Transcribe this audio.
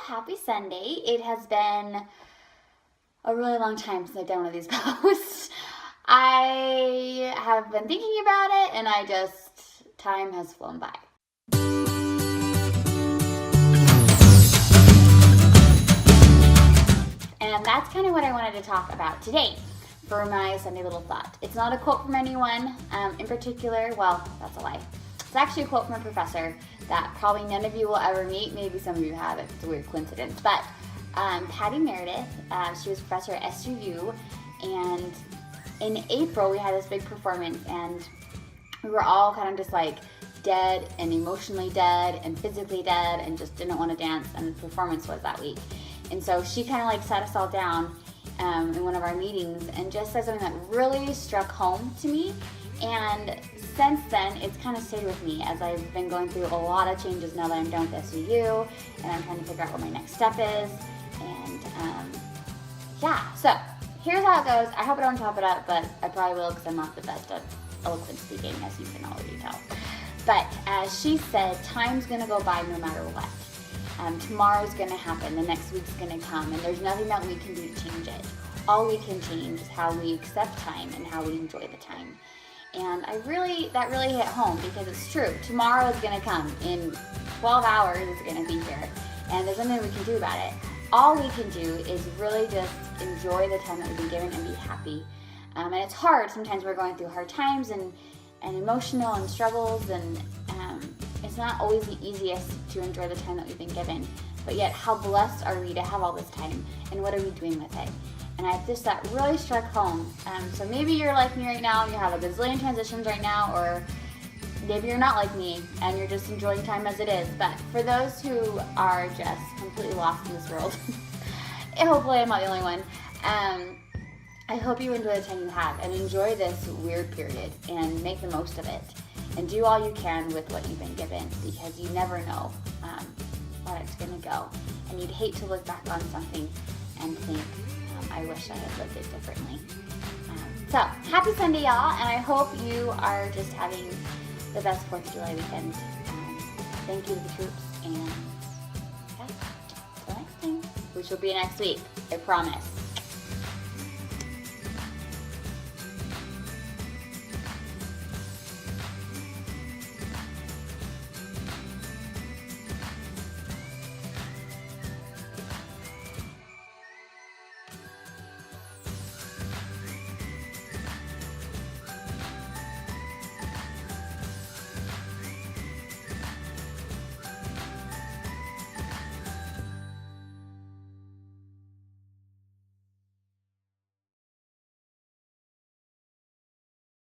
happy Sunday. It has been a really long time since I've done one of these posts. I have been thinking about it and time has flown by. And that's kind of what I wanted to talk about today for my Sunday Little Thought. It's not a quote from anyone in particular. Well, that's a lie. It's actually a quote from a professor that probably none of you will ever meet. Maybe some of you have. It's a weird coincidence. But Patty Meredith, she was a professor at SUU, and in April we had this big performance, and we were all kind of just like dead and emotionally dead and physically dead and just didn't want to dance, and the performance was that week. And so she kind of like sat us all down in one of our meetings and just said something that really struck home to me. And since then, it's kind of stayed with me as I've been going through a lot of changes now that I'm done with SUU, and I'm trying to figure out what my next step is. And so here's how it goes. I hope I don't chop it up, but I probably will because I'm not the best at eloquent speaking, as you can already tell. But as she said, time's gonna go by no matter what. Tomorrow's gonna happen, the next week's gonna come, and there's nothing that we can do to change it. All we can change is how we accept time and how we enjoy the time. And that really hit home, because it's true. Tomorrow is gonna come. In 12 hours, it's gonna be here. And there's nothing we can do about it. All we can do is really just enjoy the time that we've been given and be happy. And it's hard. Sometimes we're going through hard times and emotional and struggles, and it's not always the easiest to enjoy the time that we've been given. But yet, how blessed are we to have all this time, and what are we doing with it? And that really struck home. So maybe you're like me right now and you have a bazillion transitions right now, or maybe you're not like me and you're just enjoying time as it is. But for those who are just completely lost in this world, hopefully I'm not the only one, I hope you enjoy the time you have and enjoy this weird period and make the most of it and do all you can with what you've been given, because you never know where it's going to go. And you'd hate to look back on something and think, I wish I had lived it differently. So, happy Sunday, y'all, and I hope you are just having the best 4th of July weekend. Thank you to the troops, and until next time, which will be next week, I promise.